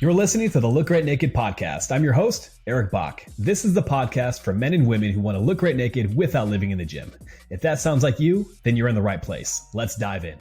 You're listening to the Look Great Naked podcast. I'm your host, Eric Bach. This is the podcast for men and women who want to look great naked without living in the gym. If that sounds like you, then you're in the right place. Let's dive in.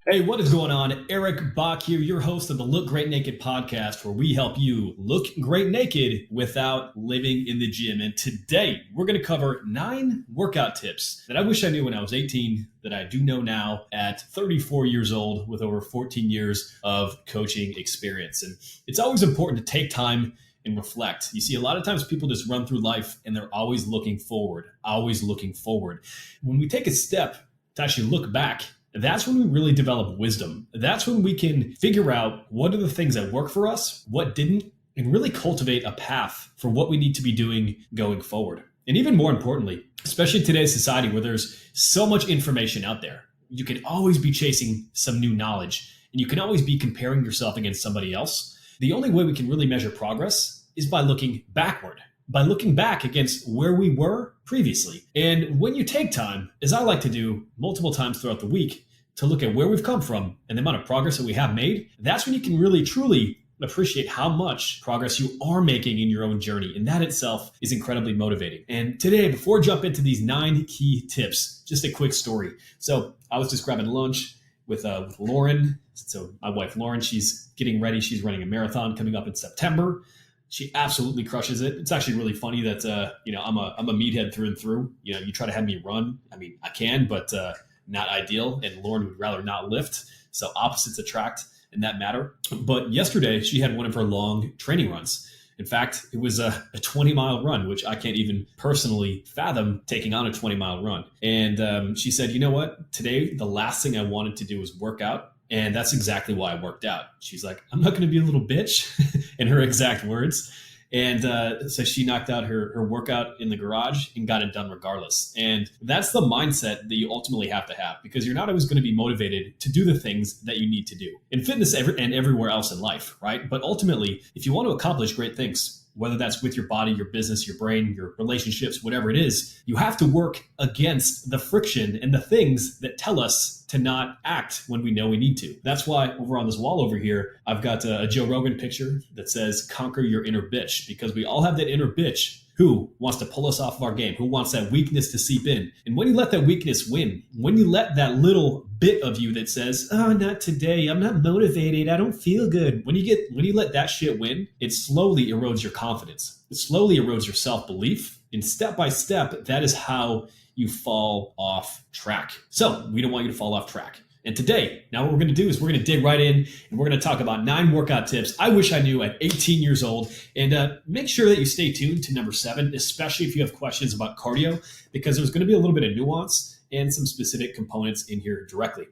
Hey, what is going on? Eric Bach here, your host of the Look Great Naked podcast, where we help you look great naked without living in the gym. And today, we're going to cover 9 workout tips that I wish I knew when I was 18, that I do know now at 34 years old with over 14 years of coaching experience. And it's always important to take time and reflect. You see, a lot of times people just run through life and they're always looking forward. When we take a step to actually look back, that's when we really develop wisdom. That's when we can figure out what are the things that work for us, what didn't, and really cultivate a path for what we need to be doing going forward. And even more importantly, especially in today's society where there's so much information out there, you can always be chasing some new knowledge and you can always be comparing yourself against somebody else. The only way we can really measure progress is by looking backward, by looking back against where we were previously. And when you take time, as I like to do multiple times throughout the week, to look at where we've come from and the amount of progress that we have made, that's when you can really, truly appreciate how much progress you are making in your own journey. And that itself is incredibly motivating. And today, before I jump into these 9 key tips, just a quick story. So I was just grabbing lunch with Lauren. So my wife, Lauren, she's getting ready. She's running a marathon coming up in September. She absolutely crushes it. It's actually really funny that, I'm a meathead through and through. You try to have me run. I mean, I can, but not ideal. And Lauren would rather not lift. So opposites attract in that matter. But yesterday she had one of her long training runs. In fact, it was a 20-mile run, which I can't even personally fathom taking on a 20-mile run. And she said, you know what? Today, the last thing I wanted to do was work out. And that's exactly why I worked out. She's like, I'm not going to be a little bitch, in her exact words. And so she knocked out her workout in the garage and got it done regardless. And that's the mindset that you ultimately have to have, because you're not always going to be motivated to do the things that you need to do in fitness and everywhere else in life, right? But ultimately, if you want to accomplish great things, whether that's with your body, your business, your brain, your relationships, whatever it is, you have to work against the friction and the things that tell us to not act when we know we need to. That's why over on this wall over here, I've got a Joe Rogan picture that says, conquer your inner bitch, because we all have that inner bitch who wants to pull us off of our game, who wants that weakness to seep in. And when you let that weakness win, when you let that little bit of you that says, oh, not today, I'm not motivated, I don't feel good. When you let that shit win, it slowly erodes your confidence. It slowly erodes your self-belief. And step by step, that is how you fall off track. So we don't want you to fall off track. And today, now what we're going to do is we're going to dig right in and we're going to talk about 9 workout tips I wish I knew at 18 years old. And make sure that you stay tuned to number 7, especially if you have questions about cardio, because there's going to be a little bit of nuance and some specific components in here directly.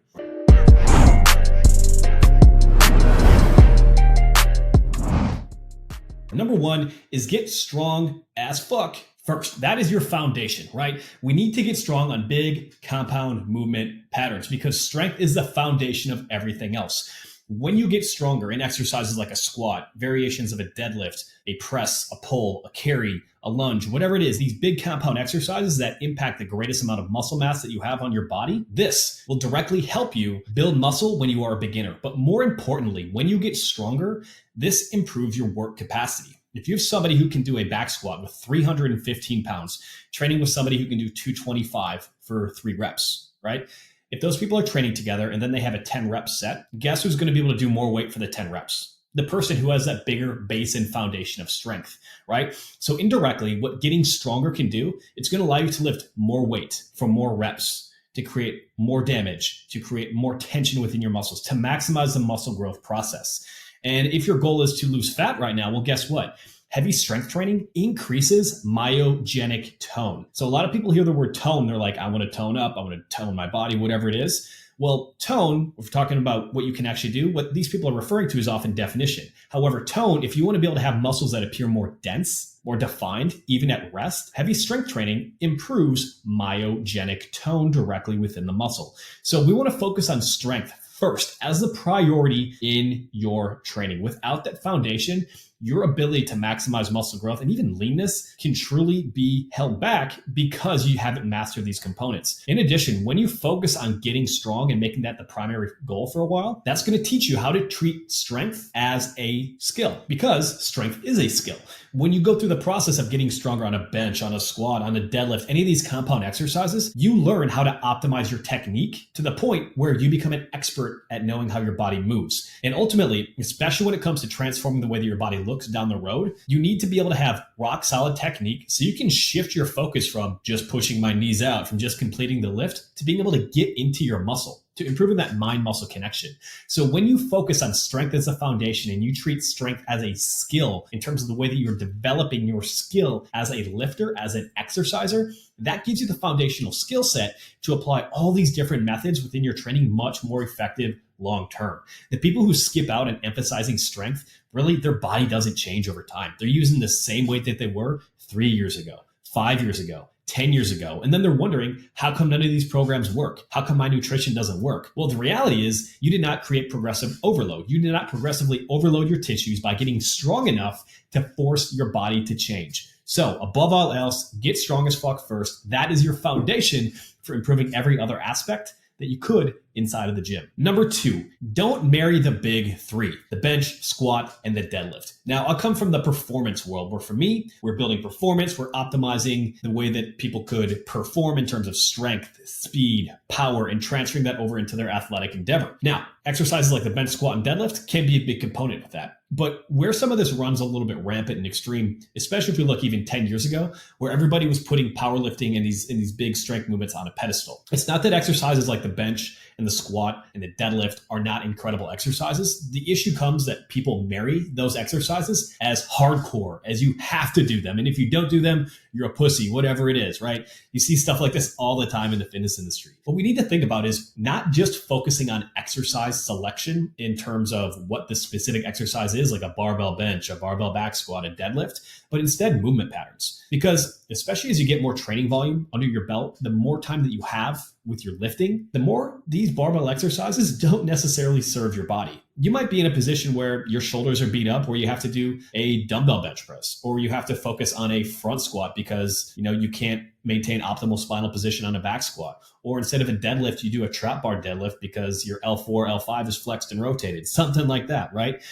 Number 1 is get strong as fuck first. That is your foundation, right? We need to get strong on big compound movement patterns, because strength is the foundation of everything else. When you get stronger in exercises like a squat, variations of a deadlift, a press, a pull, a carry, a lunge, whatever it is, these big compound exercises that impact the greatest amount of muscle mass that you have on your body, this will directly help you build muscle when you are a beginner. But more importantly, when you get stronger, this improves your work capacity. If you have somebody who can do a back squat with 315 pounds, training with somebody who can do 225 for 3 reps, right? If those people are training together and then they have a 10 rep set, guess who's going to be able to do more weight for the 10 reps? The person who has that bigger base and foundation of strength, right? So indirectly, what getting stronger can do, it's going to allow you to lift more weight for more reps, to create more damage, to create more tension within your muscles, to maximize the muscle growth process. And if your goal is to lose fat right now, well, guess what? Heavy strength training increases myogenic tone. So a lot of people hear the word tone, they're like, I want to tone up, I want to tone my body, whatever it is. Well, tone, if we're talking about what you can actually do, what these people are referring to is often definition. However, tone, if you want to be able to have muscles that appear more dense, more defined, even at rest, heavy strength training improves myogenic tone directly within the muscle. So we want to focus on strength first as the priority in your training. Without that foundation, your ability to maximize muscle growth and even leanness can truly be held back because you haven't mastered these components. In addition, when you focus on getting strong and making that the primary goal for a while, that's going to teach you how to treat strength as a skill, because strength is a skill. When you go through the process of getting stronger on a bench, on a squat, on a deadlift, any of these compound exercises, you learn how to optimize your technique to the point where you become an expert at knowing how your body moves. And ultimately, especially when it comes to transforming the way that your body looks down the road, you need to be able to have rock solid technique so you can shift your focus from just pushing my knees out, from just completing the lift, to being able to get into your muscle, to improving that mind-muscle connection. So when you focus on strength as a foundation and you treat strength as a skill in terms of the way that you're developing your skill as a lifter, as an exerciser, that gives you the foundational skill set to apply all these different methods within your training much more effective long term. The people who skip out on emphasizing strength, really their body doesn't change over time. They're using the same weight that they were 3 years ago, 5 years ago, 10 years ago. And then they're wondering, how come none of these programs work? How come my nutrition doesn't work? Well, the reality is you did not create progressive overload. You did not progressively overload your tissues by getting strong enough to force your body to change. So above all else, get strong as fuck first. That is your foundation for improving every other aspect that you could inside of the gym. Number 2, don't marry the big 3, the bench, squat, and the deadlift. Now, I'll come from the performance world where for me, we're building performance, we're optimizing the way that people could perform in terms of strength, speed, power, and transferring that over into their athletic endeavor. Now, exercises like the bench, squat, and deadlift can be a big component of that. But where some of this runs a little bit rampant and extreme, especially if we look even 10 years ago, where everybody was putting powerlifting and these big strength movements on a pedestal. It's not that exercises like the bench and the squat and the deadlift are not incredible exercises. The issue comes that people marry those exercises as hardcore, as you have to do them. And if you don't do them, you're a pussy, whatever it is, right? You see stuff like this all the time in the fitness industry. What we need to think about is not just focusing on exercise selection in terms of what the specific exercise is, like a barbell bench, a barbell back squat, a deadlift, but instead movement patterns. Because especially as you get more training volume under your belt, the more time that you have with your lifting, the more these barbell exercises don't necessarily serve your body. You might be in a position where your shoulders are beat up, where you have to do a dumbbell bench press, or you have to focus on a front squat because you can't maintain optimal spinal position on a back squat. Or instead of a deadlift, you do a trap bar deadlift because your L4, L5 is flexed and rotated, something like that, right?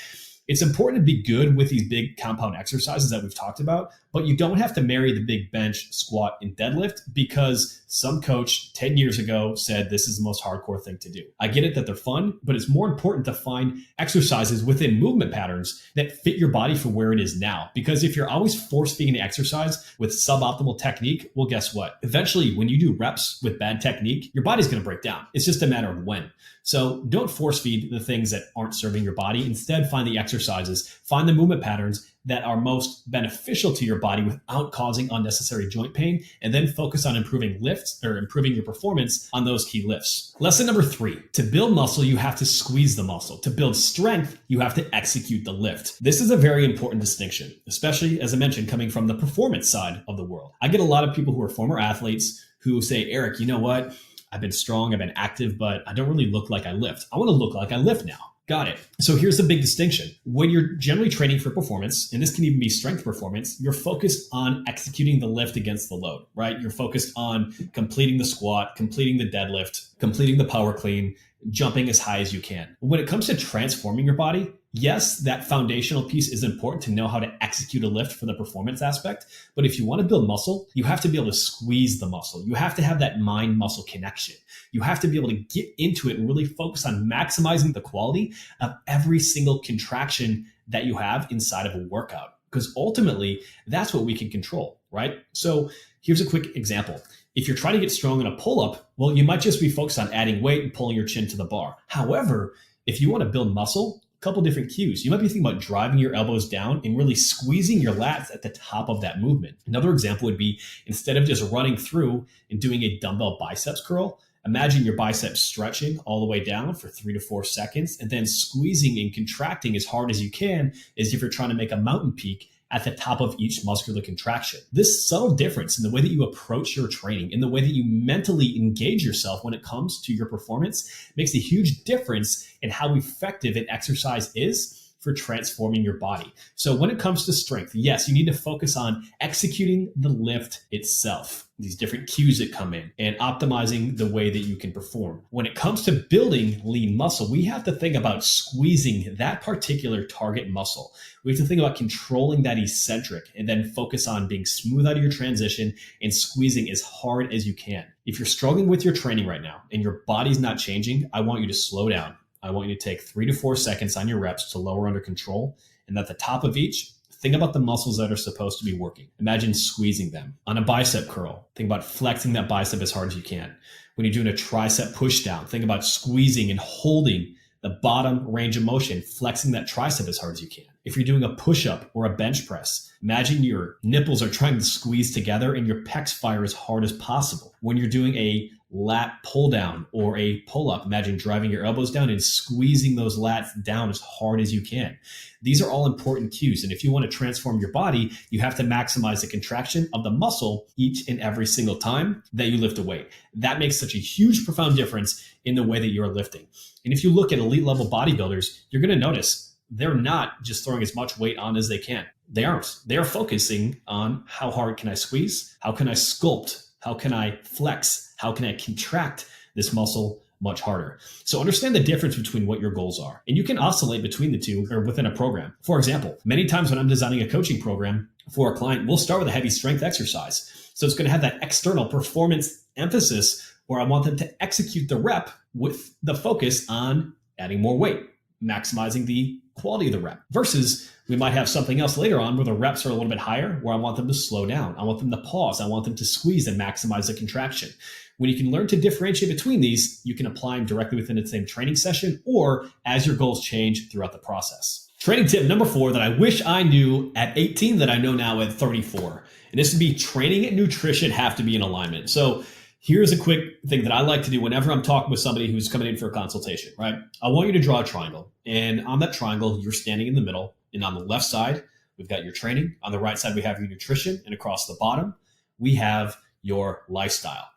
It's important to be good with these big compound exercises that we've talked about, but you don't have to marry the big bench, squat, and deadlift because some coach 10 years ago said this is the most hardcore thing to do. I get it that they're fun, but it's more important to find exercises within movement patterns that fit your body for where it is now. Because if you're always force-feeding the exercise with suboptimal technique, well, guess what? Eventually, when you do reps with bad technique, your body's going to break down. It's just a matter of when. So don't force feed the things that aren't serving your body. Instead, find the exercises, find the movement patterns that are most beneficial to your body without causing unnecessary joint pain, and then focus on improving lifts or improving your performance on those key lifts. Lesson number 3, to build muscle, you have to squeeze the muscle. To build strength, you have to execute the lift. This is a very important distinction, especially as I mentioned, coming from the performance side of the world. I get a lot of people who are former athletes who say, Eric, you know what? I've been strong, I've been active, but I don't really look like I lift. I want to look like I lift now. Got it. So here's the big distinction. When you're generally training for performance, and this can even be strength performance, you're focused on executing the lift against the load, right? You're focused on completing the squat, completing the deadlift, completing the power clean, jumping as high as you can. When it comes to transforming your body, yes, that foundational piece is important to know how to execute a lift for the performance aspect. But if you want to build muscle, you have to be able to squeeze the muscle. You have to have that mind-muscle connection. You have to be able to get into it and really focus on maximizing the quality of every single contraction that you have inside of a workout. Because ultimately, that's what we can control, right? So here's a quick example. If you're trying to get strong in a pull-up, well, you might just be focused on adding weight and pulling your chin to the bar. However, if you want to build muscle, couple different cues. You might be thinking about driving your elbows down and really squeezing your lats at the top of that movement. Another example would be instead of just running through and doing a dumbbell biceps curl, imagine your biceps stretching all the way down for 3 to 4 seconds and then squeezing and contracting as hard as you can as if you're trying to make a mountain peak at the top of each muscular contraction. This subtle difference in the way that you approach your training, in the way that you mentally engage yourself when it comes to your performance, makes a huge difference in how effective an exercise is for transforming your body. So when it comes to strength, yes, you need to focus on executing the lift itself, these different cues that come in, and optimizing the way that you can perform. When it comes to building lean muscle, we have to think about squeezing that particular target muscle. We have to think about controlling that eccentric and then focus on being smooth out of your transition and squeezing as hard as you can. If you're struggling with your training right now and your body's not changing, I want you to slow down. I want you to take 3 to 4 seconds on your reps to lower under control. And at the top of each, think about the muscles that are supposed to be working. Imagine squeezing them. On a bicep curl, think about flexing that bicep as hard as you can. When you're doing a tricep push down, think about squeezing and holding the bottom range of motion, flexing that tricep as hard as you can. If you're doing a push-up or a bench press, imagine your nipples are trying to squeeze together and your pecs fire as hard as possible. When you're doing a lat pull down or a pull up, imagine driving your elbows down and squeezing those lats down as hard as you can. These are all important cues. And if you want to transform your body, you have to maximize the contraction of the muscle each and every single time that you lift a weight. That makes such a huge, profound difference in the way that you're lifting. And if you look at elite level bodybuilders, you're going to notice they're not just throwing as much weight on as they can. They aren't. They're focusing on how hard can I squeeze? How can I sculpt? How can I flex? How can I contract this muscle much harder? So understand the difference between what your goals are. And you can oscillate between the two or within a program. For example, many times when I'm designing a coaching program for a client, we'll start with a heavy strength exercise. So it's going to have that external performance emphasis where I want them to execute the rep with the focus on adding more weight, maximizing the quality of the rep, versus we might have something else later on where the reps are a little bit higher, where I want them to slow down. I want them to pause. I want them to squeeze and maximize the contraction. When you can learn to differentiate between these, you can apply them directly within the same training session or as your goals change throughout the process. Training tip number 4 that I wish I knew at 18 that I know now at 34. And this would be training and nutrition have to be in alignment. So here's a quick thing that I like to do whenever I'm talking with somebody who's coming in for a consultation, right? I want you to draw a triangle. And on that triangle, you're standing in the middle. And on the left side, we've got your training. On the right side, we have your nutrition. And across the bottom, we have your lifestyle.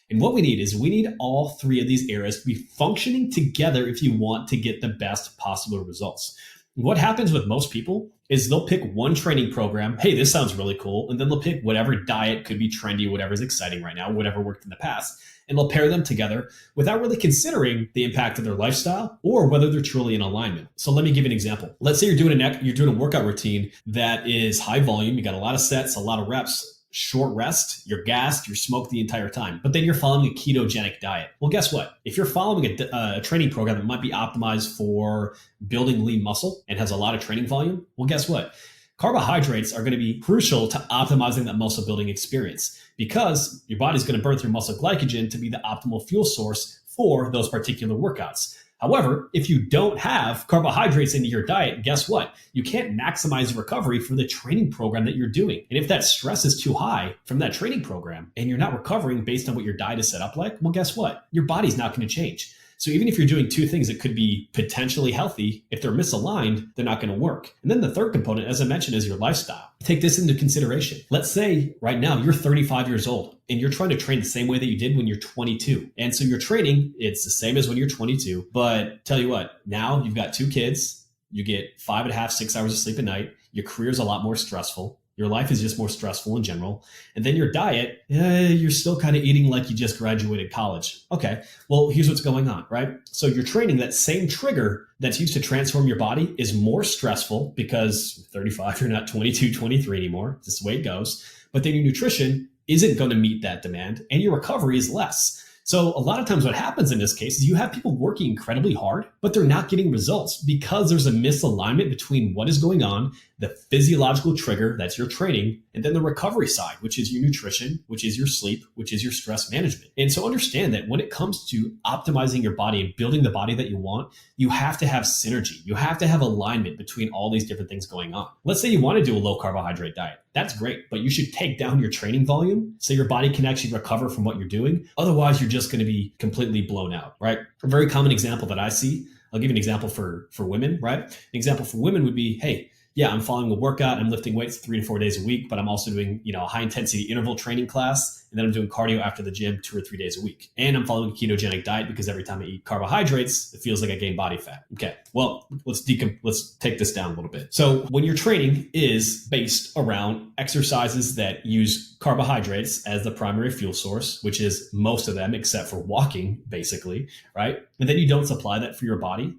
And what we need is we need all 3 of these areas to be functioning together if you want to get the best possible results. What happens with most people is they'll pick one training program. Hey, this sounds really cool. And then they'll pick whatever diet could be trendy, whatever's exciting right now, whatever worked in the past. And they'll pair them together without really considering the impact of their lifestyle or whether they're truly in alignment. So let me give you an example. Let's say you're doing a workout routine that is high volume. You got a lot of sets, a lot of reps, short rest, you're gassed, you're smoked the entire time, but then you're following a ketogenic diet. Well, guess what? If you're following a training program that might be optimized for building lean muscle and has a lot of training volume, well, guess what? Carbohydrates are going to be crucial to optimizing that muscle building experience because your body's going to burn through muscle glycogen to be the optimal fuel source for those particular workouts. However, if you don't have carbohydrates into your diet, guess what? You can't maximize recovery for the training program that you're doing. And if that stress is too high from that training program and you're not recovering based on what your diet is set up like, well, guess what? Your body's not going to change. So even if you're doing 2 things that could be potentially healthy, if they're misaligned, they're not going to work. And then the third component, as I mentioned, is your lifestyle. Take this into consideration. Let's say right now you're 35 years old and you're trying to train the same way that you did when you're 22. And so your training, it's the same as when you're 22. But tell you what, now you've got 2 kids, you get 5.5, 6 hours of sleep a night. Your career is a lot more stressful. Your life is just more stressful in general. And then your diet, you're still kind of eating like you just graduated college. Okay, well, here's what's going on, right? So you're training that same trigger that's used to transform your body is more stressful because 35, you're not 22, 23 anymore. This is the way it goes. But then your nutrition isn't going to meet that demand and your recovery is less. So a lot of times what happens in this case is you have people working incredibly hard, but they're not getting results because there's a misalignment between what is going on, the physiological trigger, that's your training, and then the recovery side, which is your nutrition, which is your sleep, which is your stress management. And so understand that when it comes to optimizing your body and building the body that you want, you have to have synergy. You have to have alignment between all these different things going on. Let's say you want to do a low carbohydrate diet. That's great, but you should take down your training volume so your body can actually recover from what you're doing. Otherwise, you're just going to be completely blown out, right? A very common example that I see, I'll give you an example for women, right? An example for women would be, hey, yeah, I'm following a workout, I'm lifting weights 3 to 4 days a week, but I'm also doing, a high intensity interval training class. And then I'm doing cardio after the gym 2 or 3 days a week. And I'm following a ketogenic diet because every time I eat carbohydrates, it feels like I gain body fat. Okay, well, let's take this down a little bit. So when your training is based around exercises that use carbohydrates as the primary fuel source, which is most of them except for walking, basically, right? And then you don't supply that for your body,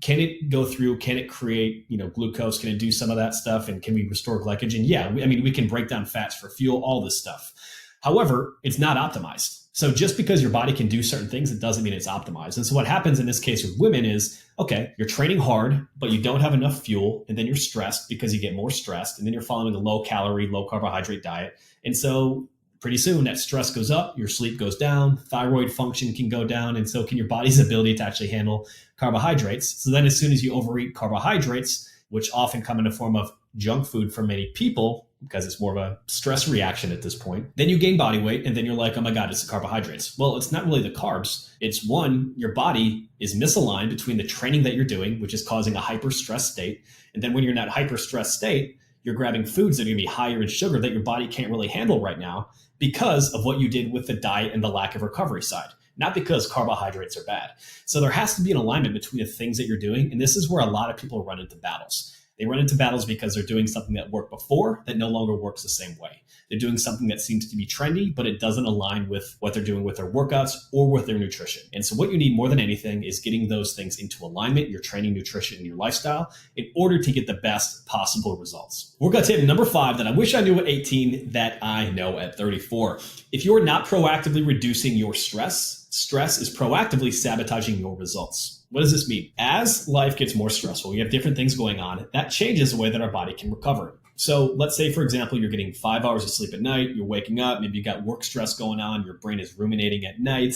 can it go through, can it create, glucose? Can it do some of that stuff? And can we restore glycogen? Yeah, we can break down fats for fuel, all this stuff. However, it's not optimized. So just because your body can do certain things, it doesn't mean it's optimized. And so what happens in this case with women is, okay, you're training hard, but you don't have enough fuel. And then you're stressed because you get more stressed. And then you're following a low calorie, low carbohydrate diet. And so pretty soon that stress goes up, your sleep goes down, thyroid function can go down, and so can your body's ability to actually handle carbohydrates. So then as soon as you overeat carbohydrates, which often come in the form of junk food for many people, because it's more of a stress reaction at this point, then you gain body weight, and then you're like, oh my God, it's the carbohydrates. Well, it's not really the carbs. It's one, your body is misaligned between the training that you're doing, which is causing a hyper stress state. And then when you're in that hyper stress state, you're grabbing foods that are going to be higher in sugar that your body can't really handle right now because of what you did with the diet and the lack of recovery side, not because carbohydrates are bad. So there has to be an alignment between the things that you're doing. And this is where a lot of people run into battles. They run into battles because they're doing something that worked before that no longer works the same way. They're doing something that seems to be trendy, but it doesn't align with what they're doing with their workouts or with their nutrition. And so what you need more than anything is getting those things into alignment, your training, nutrition, and your lifestyle in order to get the best possible results. Workout tip number 5 that I wish I knew at 18 that I know at 34. If you're not proactively reducing your stress is proactively sabotaging your results. What does this mean? As life gets more stressful, you have different things going on, that changes the way that our body can recover. So let's say, for example, you're getting 5 hours of sleep at night, you're waking up, maybe you got work stress going on, your brain is ruminating at night,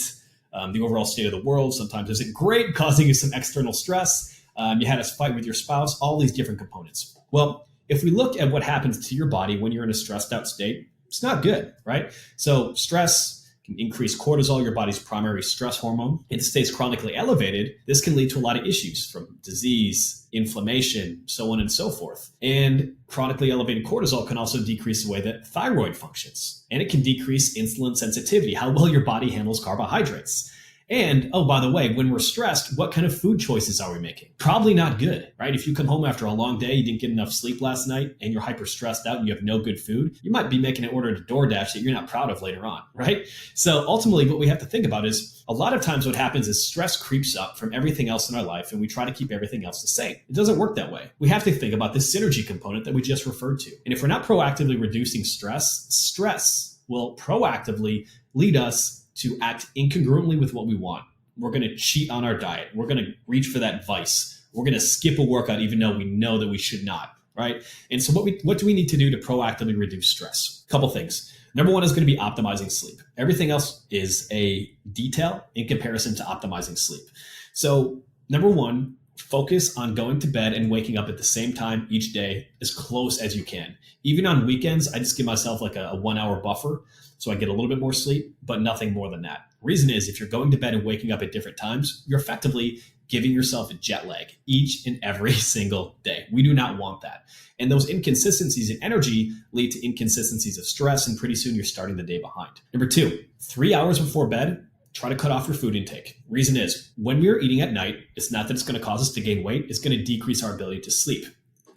the overall state of the world sometimes isn't great, causing you some external stress, you had a fight with your spouse, all these different components. Well, if we look at what happens to your body when you're in a stressed out state, it's not good, right? So stress can increase cortisol, your body's primary stress hormone. It stays chronically elevated. This can lead to a lot of issues from disease, inflammation, so on and so forth. And chronically elevated cortisol can also decrease the way that thyroid functions. And it can decrease insulin sensitivity, how well your body handles carbohydrates. And, oh, by the way, when we're stressed, what kind of food choices are we making? Probably not good, right? If you come home after a long day, you didn't get enough sleep last night, and you're hyper stressed out and you have no good food, you might be making an order to DoorDash that you're not proud of later on, right? So ultimately, what we have to think about is a lot of times what happens is stress creeps up from everything else in our life, and we try to keep everything else the same. It doesn't work that way. We have to think about this synergy component that we just referred to. And if we're not proactively reducing stress will proactively lead us to act incongruently with what we want. We're going to cheat on our diet. We're going to reach for that vice. We're going to skip a workout even though we know that we should not, right? And so what do we need to do to proactively reduce stress? A couple things. Number 1 is going to be optimizing sleep. Everything else is a detail in comparison to optimizing sleep. So number 1, focus on going to bed and waking up at the same time each day as close as you can. Even on weekends, I just give myself like a 1 hour buffer so I get a little bit more sleep, but nothing more than that. Reason is, if you're going to bed and waking up at different times, you're effectively giving yourself a jet lag each and every single day. We do not want that. And those inconsistencies in energy lead to inconsistencies of stress, and pretty soon you're starting the day behind. Number 2, 3 hours before bed, try to cut off your food intake. Reason is, when we're eating at night, it's not that it's going to cause us to gain weight, it's going to decrease our ability to sleep.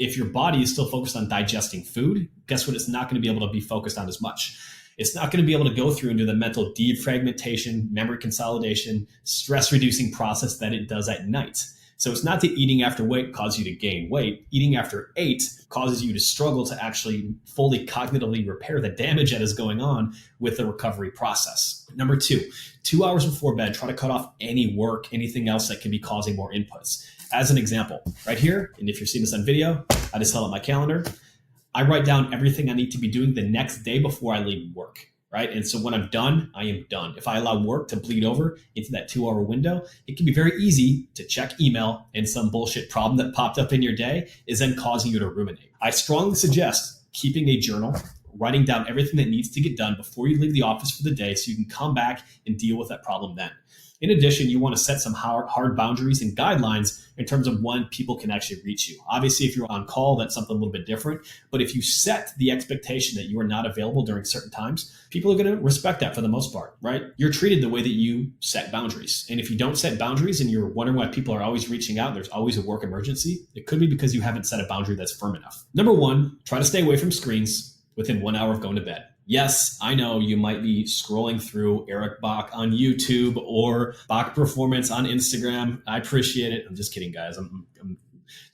If your body is still focused on digesting food, guess what? It's not going to be able to be focused on as much. It's not going to be able to go through and do the mental defragmentation, memory consolidation, stress reducing process that it does at night. So it's not that eating after weight causes you to gain weight. Eating after 8 causes you to struggle to actually fully cognitively repair the damage that is going on with the recovery process. Number 2, 2 hours before bed, try to cut off any work, anything else that can be causing more inputs. As an example, right here, and if you're seeing this on video, I just held up my calendar. I write down everything I need to be doing the next day before I leave work, right? And so when I'm done, I am done. If I allow work to bleed over into that 2 hour window, it can be very easy to check email, and some bullshit problem that popped up in your day is then causing you to ruminate. I strongly suggest keeping a journal, writing down everything that needs to get done before you leave the office for the day so you can come back and deal with that problem then. In addition, you want to set some hard boundaries and guidelines in terms of when people can actually reach you. Obviously, if you're on call, that's something a little bit different. But if you set the expectation that you are not available during certain times, people are going to respect that for the most part, right? You're treated the way that you set boundaries. And if you don't set boundaries and you're wondering why people are always reaching out, there's always a work emergency, it could be because you haven't set a boundary that's firm enough. Number one, try to stay away from screens within 1 hour of going to bed. Yes, I know you might be scrolling through Eric Bach on YouTube or Bach Performance on Instagram. I appreciate it. I'm just kidding, guys. I'm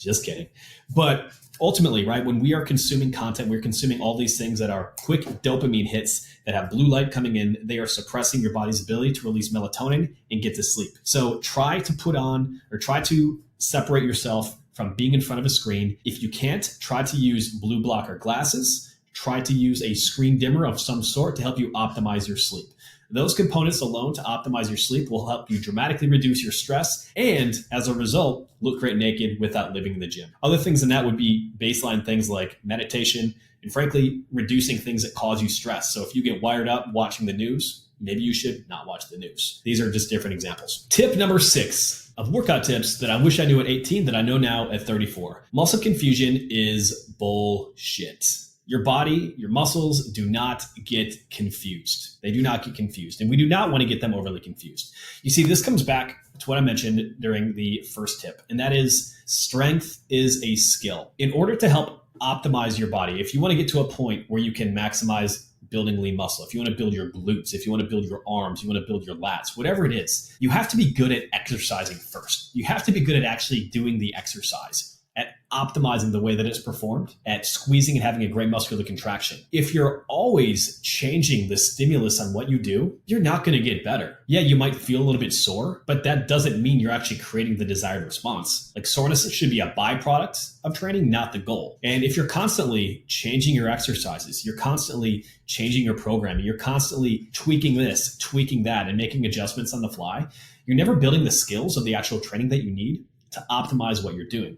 just kidding. But ultimately, right, when we are consuming content, we're consuming all these things that are quick dopamine hits that have blue light coming in. They are suppressing your body's ability to release melatonin and get to sleep. So try to separate yourself from being in front of a screen. If you can't, try to use blue blocker glasses. Try to use a screen dimmer of some sort to help you optimize your sleep. Those components alone to optimize your sleep will help you dramatically reduce your stress and, as a result, look great naked without living in the gym. Other things in that would be baseline things like meditation and, frankly, reducing things that cause you stress. So if you get wired up watching the news, maybe you should not watch the news. These are just different examples. Tip number 6 of workout tips that I wish I knew at 18 that I know now at 34. Muscle confusion is bullshit. Your body, your muscles do not get confused. They do not get confused. And we do not want to get them overly confused. You see, this comes back to what I mentioned during the first tip, and that is strength is a skill. In order to help optimize your body, if you want to get to a point where you can maximize building lean muscle, if you want to build your glutes, if you want to build your arms, you want to build your lats, whatever it is, you have to be good at exercising first. You have to be good at actually doing the exercise, at optimizing the way that it's performed, at squeezing and having a great muscular contraction. If you're always changing the stimulus on what you do, you're not going to get better. Yeah, you might feel a little bit sore, but that doesn't mean you're actually creating the desired response. Like, soreness should be a byproduct of training, not the goal. And if you're constantly changing your exercises, you're constantly changing your programming, you're constantly tweaking this, tweaking that, and making adjustments on the fly, you're never building the skills of the actual training that you need to optimize what you're doing.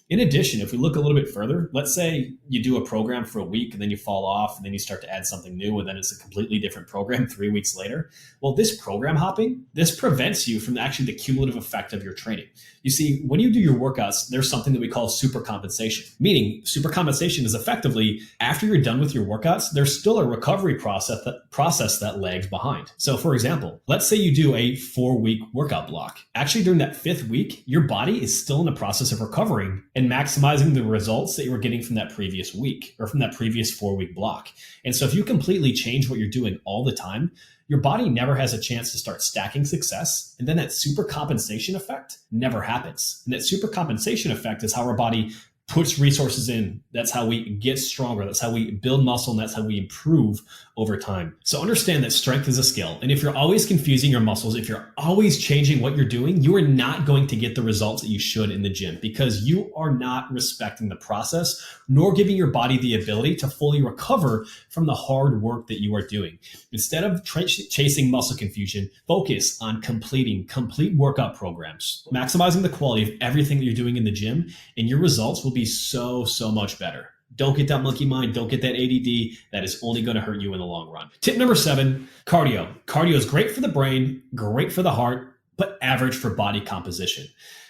In addition, if we look a little bit further, let's say you do a program for a week and then you fall off and then you start to add something new and then it's a completely different program 3 weeks later. Well, this program hopping, this prevents you from actually the cumulative effect of your training. You see, when you do your workouts, there's something that we call supercompensation, meaning supercompensation is effectively after you're done with your workouts, there's still a recovery process that lags behind. So for example, let's say you do a 4-week workout block. Actually, during that 5th week, your body is still in the process of recovering and maximizing the results that you were getting from that previous week or from that previous 4-week block. And so if you completely change what you're doing all the time, your body never has a chance to start stacking success. And then that super compensation effect never happens. And that super compensation effect is how our body puts resources in. That's how we get stronger. That's how we build muscle, and that's how we improve over time. So understand that strength is a skill. And if you're always confusing your muscles, if you're always changing what you're doing, you are not going to get the results that you should in the gym because you are not respecting the process, nor giving your body the ability to fully recover from the hard work that you are doing. Instead of chasing muscle confusion, focus on completing complete workout programs, maximizing the quality of everything that you're doing in the gym, and your results will be so much better. Don't get that monkey mind. Don't get that ADD. That is only going to hurt you in the long run. Tip number 7, cardio. Cardio is great for the brain, great for the heart, but average for body composition.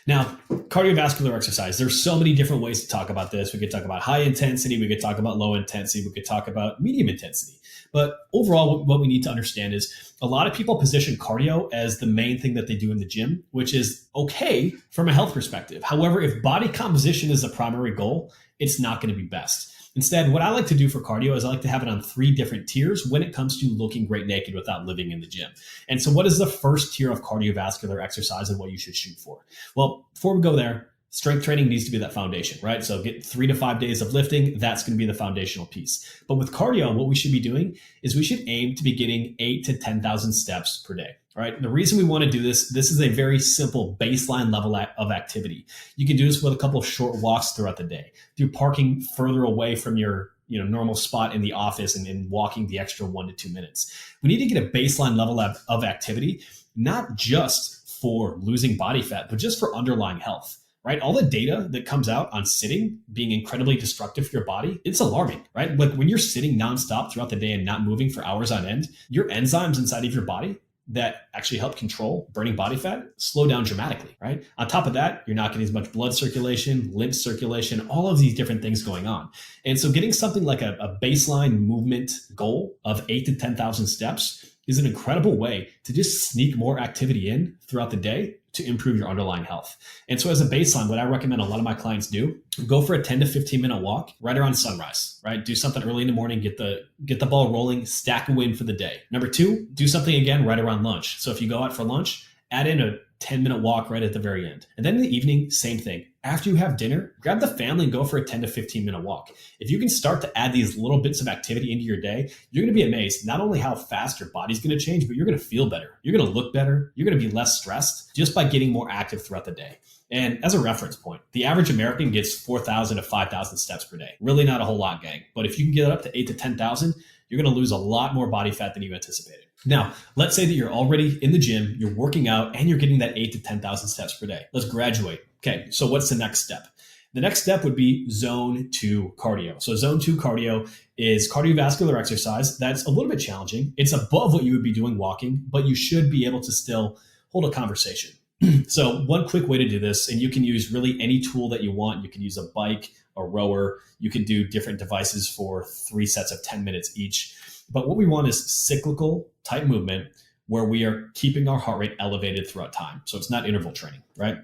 Now, cardiovascular exercise, there's so many different ways to talk about this. We could talk about high intensity. We could talk about low intensity. We could talk about medium intensity. But overall, what we need to understand is a lot of people position cardio as the main thing that they do in the gym, which is okay from a health perspective. However, if body composition is the primary goal, it's not going to be best. Instead, what I like to do for cardio is I like to have it on 3 different tiers when it comes to looking great naked without living in the gym. And so what is the first tier of cardiovascular exercise and what you should shoot for? Well, before we go there, strength training needs to be that foundation, right? So get 3 to 5 days of lifting. That's going to be the foundational piece. But with cardio, what we should be doing is we should aim to be getting 8,000 to 10,000 steps per day. All right. And the reason we want to do this is a very simple baseline level of activity. You can do this with a couple of short walks throughout the day, through parking further away from your normal spot in the office and walking the extra 1 to 2 minutes. We need to get a baseline level of activity, not just for losing body fat, but just for underlying health. Right? All the data that comes out on sitting being incredibly destructive for your body, it's alarming, right? Like when you're sitting nonstop throughout the day and not moving for hours on end, your enzymes inside of your body, that actually help control burning body fat slow down dramatically, right? On top of that, you're not getting as much blood circulation, lymph circulation, all of these different things going on. And so getting something like a baseline movement goal of 8 to 10,000 steps is an incredible way to just sneak more activity in throughout the day to improve your underlying health. And so as a baseline, what I recommend a lot of my clients do, go for a 10 to 15 minute walk right around sunrise, right? Do something early in the morning, get the ball rolling, stack a win for the day. Number two, do something again right around lunch. So if you go out for lunch, add in a 10-minute walk right at the very end. And then in the evening, same thing. After you have dinner, grab the family and go for a 10 to 15-minute walk. If you can start to add these little bits of activity into your day, you're going to be amazed not only how fast your body's going to change, but you're going to feel better. You're going to look better. You're going to be less stressed just by getting more active throughout the day. And as a reference point, the average American gets 4,000 to 5,000 steps per day. Really not a whole lot, gang. But if you can get it up to 8 to 10,000, you're going to lose a lot more body fat than you anticipated. Now, let's say that you're already in the gym, you're working out, and you're getting that 8 to 10,000 steps per day. Let's graduate. Okay, so what's the next step? The next step would be zone 2 cardio. So zone 2 cardio is cardiovascular exercise. That's a little bit challenging. It's above what you would be doing walking, but you should be able to still hold a conversation. So one quick way to do this, and you can use really any tool that you want. You can use a bike, a rower. You can do different devices for 3 sets of 10 minutes each. But what we want is cyclical type movement where we are keeping our heart rate elevated throughout time. So it's not interval training, right?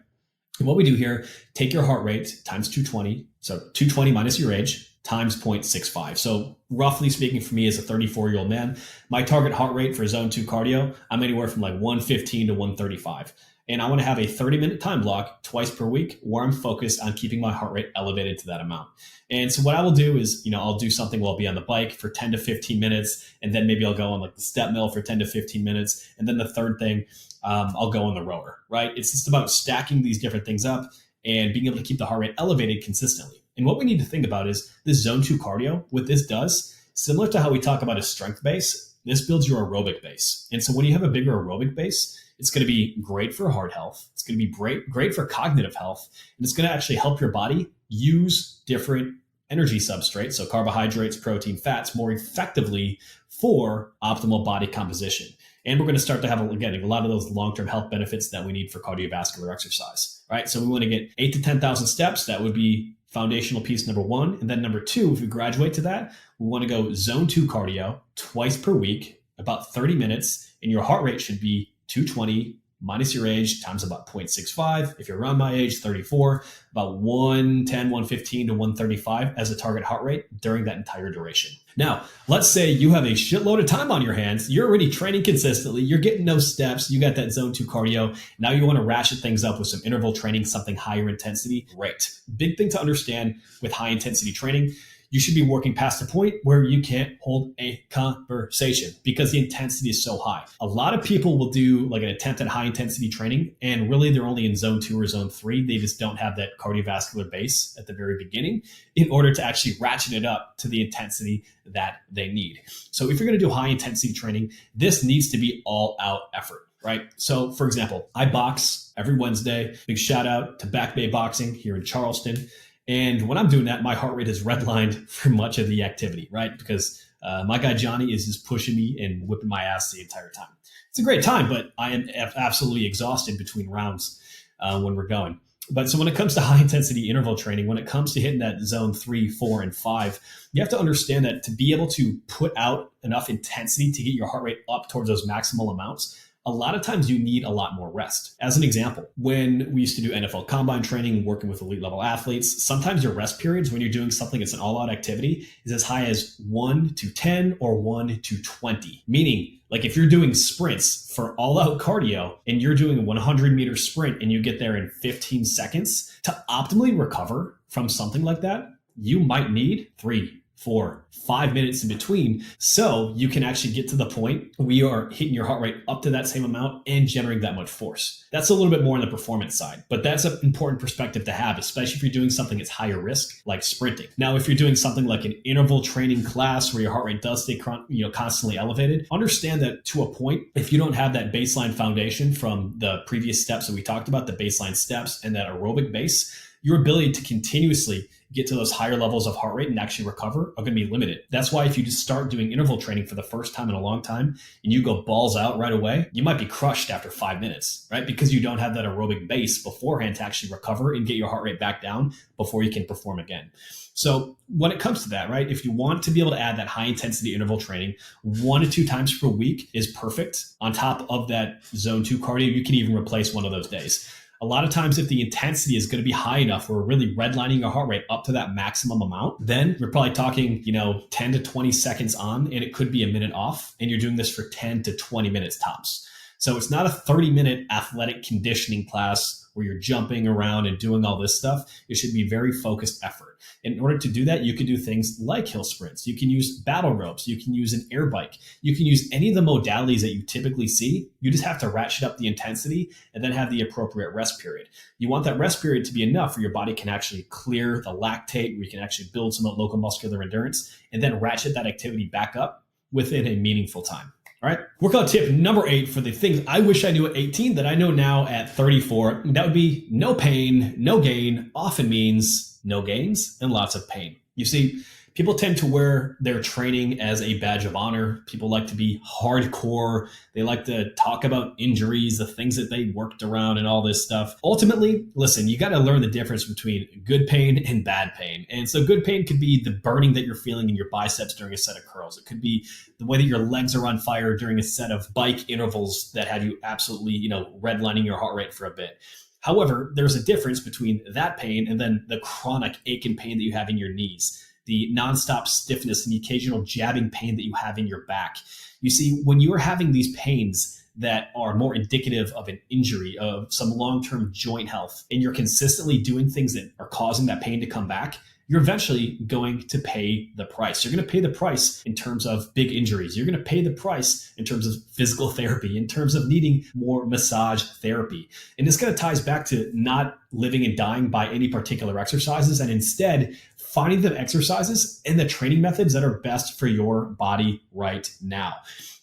And what we do here, take your heart rate times 220. So 220 minus your age times 0.65. So roughly speaking, for me as a 34-year-old man, my target heart rate for zone 2 cardio, I'm anywhere from like 115 to 135. And I want to have a 30-minute time block twice per week where I'm focused on keeping my heart rate elevated to that amount. And so what I will do is, I'll do something where I'll be on the bike for 10 to 15 minutes. And then maybe I'll go on like the step mill for 10 to 15 minutes. And then the third thing, I'll go on the rower, right? It's just about stacking these different things up and being able to keep the heart rate elevated consistently. And what we need to think about is this zone 2 cardio, what this does, similar to how we talk about a strength base, this builds your aerobic base. And so when you have a bigger aerobic base, it's going to be great for heart health. It's going to be great for cognitive health. And it's going to actually help your body use different energy substrates, so carbohydrates, protein, fats, more effectively for optimal body composition. And we're going to start to have, again, a lot of those long-term health benefits that we need for cardiovascular exercise, right? So we want to get 8 to 10,000 steps. That would be foundational piece number 1. And then number 2, if we graduate to that, we want to go zone 2 cardio twice per week, about 30 minutes, and your heart rate should be 220 minus your age times about 0.65. If you're around my age, 34, about 110, 115 to 135 as a target heart rate during that entire duration. Now, let's say you have a shitload of time on your hands. You're already training consistently. You're getting those steps. You got that zone 2 cardio. Now you want to ratchet things up with some interval training, something higher intensity. Great. Big thing to understand with high intensity training, you should be working past the point where you can't hold a conversation because the intensity is so high. A lot of people will do like an attempt at high intensity training and really they're only in zone 2 or zone 3. They just don't have that cardiovascular base at the very beginning in order to actually ratchet it up to the intensity that they need. So if you're going to do high intensity training, this needs to be all out effort. Right. So, for example, I box every Wednesday. Big shout out to Back Bay Boxing here in Charleston. And when I'm doing that, my heart rate is redlined for much of the activity, right? Because my guy Johnny is just pushing me and whipping my ass the entire time. It's a great time, but I am absolutely exhausted between rounds when we're going. But so when it comes to high intensity interval training, when it comes to hitting that zone 3, 4, and 5, you have to understand that to be able to put out enough intensity to get your heart rate up towards those maximal amounts, a lot of times you need a lot more rest. As an example, when we used to do NFL combine training, working with elite level athletes, sometimes your rest periods when you're doing something that's an all out activity is as high as 1 to 10 or 1 to 20. Meaning, like if you're doing sprints for all out cardio and you're doing a 100-meter sprint and you get there in 15 seconds, to optimally recover from something like that, you might need 3, 4, 5 minutes in between. So you can actually get to the point where you are hitting your heart rate up to that same amount and generating that much force. That's a little bit more on the performance side, but that's an important perspective to have, especially if you're doing something that's higher risk, like sprinting. Now, if you're doing something like an interval training class where your heart rate does stay constantly elevated, understand that to a point, if you don't have that baseline foundation from the previous steps that we talked about, the baseline steps and that aerobic base, your ability to continuously get to those higher levels of heart rate and actually recover are going to be limited. That's why if you just start doing interval training for the first time in a long time and you go balls out right away, you might be crushed after 5 minutes, right? Because you don't have that aerobic base beforehand to actually recover and get your heart rate back down before you can perform again. So when it comes to that, right, if you want to be able to add that high intensity interval training, 1 to 2 times per week is perfect. On top of that zone 2 cardio, you can even replace one of those days. A lot of times, if the intensity is going to be high enough, where we're really redlining your heart rate up to that maximum amount, then we're probably talking, 10 to 20 seconds on, and it could be a minute off, and you're doing this for 10 to 20 minutes tops. So it's not a 30-minute athletic conditioning class where you're jumping around and doing all this stuff. It should be very focused effort. In order to do that, you can do things like hill sprints. You can use battle ropes. You can use an air bike. You can use any of the modalities that you typically see. You just have to ratchet up the intensity and then have the appropriate rest period. You want that rest period to be enough where your body can actually clear the lactate, where you can actually build some local muscular endurance, and then ratchet that activity back up within a meaningful time. All right, workout tip number 8 for the things I wish I knew at 18 that I know now at 34. That would be no pain, no gain often means no gains and lots of pain. You see, people tend to wear their training as a badge of honor. People like to be hardcore. They like to talk about injuries, the things that they worked around and all this stuff. Ultimately, listen, you got to learn the difference between good pain and bad pain. And so good pain could be the burning that you're feeling in your biceps during a set of curls. It could be the way that your legs are on fire during a set of bike intervals that have you absolutely, redlining your heart rate for a bit. However, there's a difference between that pain and then the chronic ache and pain that you have in your knees, the nonstop stiffness and the occasional jabbing pain that you have in your back. You see, when you are having these pains that are more indicative of an injury, of some long-term joint health, and you're consistently doing things that are causing that pain to come back, you're eventually going to pay the price. You're going to pay the price in terms of big injuries. You're going to pay the price in terms of physical therapy, in terms of needing more massage therapy. And this kind of ties back to not living and dying by any particular exercises, and instead finding the exercises and the training methods that are best for your body right now.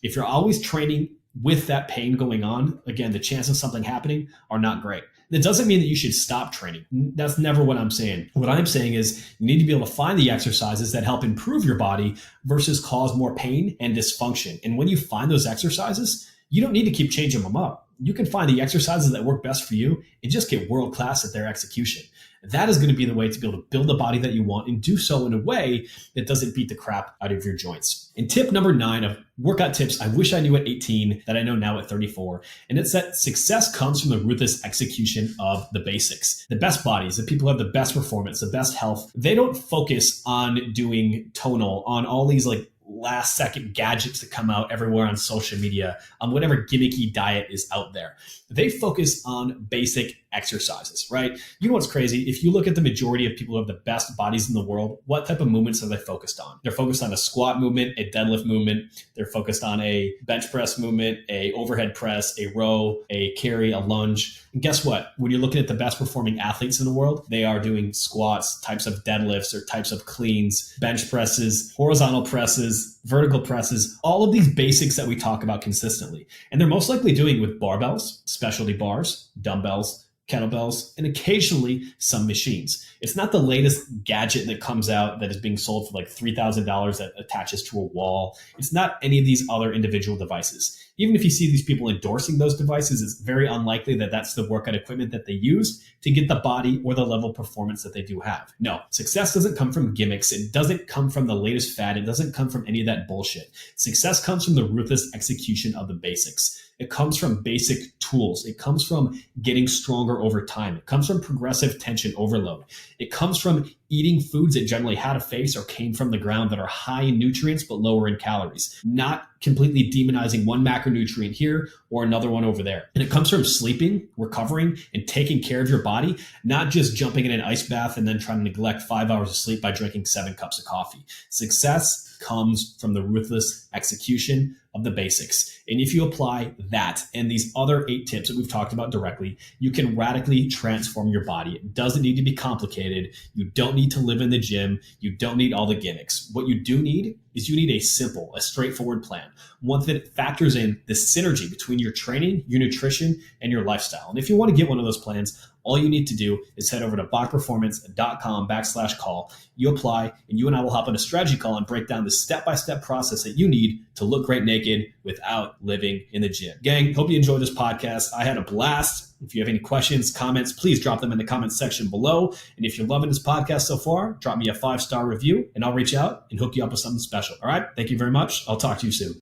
If you're always training with that pain going on, again, the chances of something happening are not great. That doesn't mean that you should stop training. That's never what I'm saying. What I'm saying is you need to be able to find the exercises that help improve your body versus cause more pain and dysfunction. And when you find those exercises, you don't need to keep changing them up. You can find the exercises that work best for you and just get world class at their execution. That is going to be the way to be able to build the body that you want and do so in a way that doesn't beat the crap out of your joints. And tip number 9 of workout tips I wish I knew at 18 that I know now at 34. And it's that success comes from the ruthless execution of the basics. The best bodies, the people who have the best performance, the best health, they don't focus on doing tonal, on all these last second gadgets that come out everywhere on social media, on whatever gimmicky diet is out there. They focus on basic exercises, right? You know what's crazy? If you look at the majority of people who have the best bodies in the world, what type of movements are they focused on? They're focused on a squat movement, a deadlift movement. They're focused on a bench press movement, a overhead press, a row, a carry, a lunge. And guess what? When you're looking at the best performing athletes in the world, they are doing squats, types of deadlifts or types of cleans, bench presses, horizontal presses, vertical presses, all of these basics that we talk about consistently. And they're most likely doing with barbells, specialty bars, dumbbells, kettlebells, and occasionally some machines. It's not the latest gadget that comes out that is being sold for $3,000 that attaches to a wall. It's not any of these other individual devices. Even if you see these people endorsing those devices, it's very unlikely that that's the workout equipment that they use to get the body or the level of performance that they do have. No, success doesn't come from gimmicks. It doesn't come from the latest fad. It doesn't come from any of that bullshit. Success comes from the ruthless execution of the basics. It comes from basic tools. It comes from getting stronger over time. It comes from progressive tension overload. It comes from eating foods that generally had a face or came from the ground that are high in nutrients but lower in calories, not completely demonizing one macronutrient here or another one over there. And it comes from sleeping, recovering, and taking care of your body, not just jumping in an ice bath and then trying to neglect 5 hours of sleep by drinking 7 cups of coffee. Success comes from the ruthless execution of the basics. And if you apply that and these other 8 tips that we've talked about directly, you can radically transform your body. It doesn't need to be complicated. You don't need to live in the gym. You don't need all the gimmicks. What you do need is you need a simple, a straightforward plan, one that factors in the synergy between your training, your nutrition, and your lifestyle. And if you want to get one of those plans, All you need to do is head over to bachperformance.com/call. You apply, and you and I will hop on a strategy call and break down the step-by-step process that you need to look great naked without living in the gym. Gang, hope you enjoyed this podcast. I had a blast. If you have any questions, comments, please drop them in the comments section below. And if you're loving this podcast so far, drop me a 5-star review, and I'll reach out and hook you up with something special. All right? Thank you very much. I'll talk to you soon.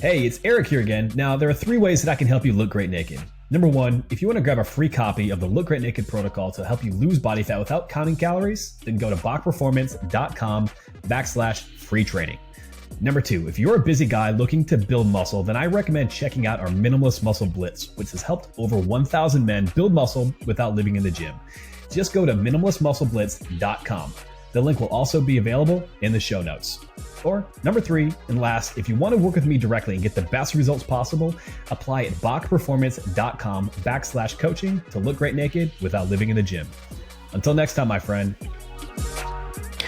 Hey, it's Eric here again. Now, there are 3 ways that I can help you look great naked. Number 1, if you want to grab a free copy of the Look Great Naked protocol to help you lose body fat without counting calories, then go to bachperformance.com/free training. Number 2, if you're a busy guy looking to build muscle, then I recommend checking out our Minimalist Muscle Blitz, which has helped over 1,000 men build muscle without living in the gym. Just go to minimalistmuscleblitz.com. The link will also be available in the show notes. Or number 3 and last, if you want to work with me directly and get the best results possible, apply at bachperformance.com/coaching to look great naked without living in the gym. Until next time, my friend.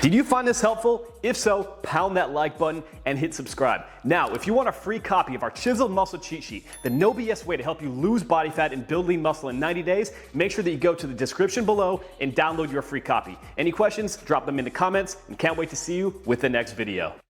Did you find this helpful? If so, pound that like button and hit subscribe. Now, if you want a free copy of our Chiseled Muscle Cheat Sheet, the no BS way to help you lose body fat and build lean muscle in 90 days, make sure that you go to the description below and download your free copy. Any questions? Drop them in the comments, and can't wait to see you with the next video.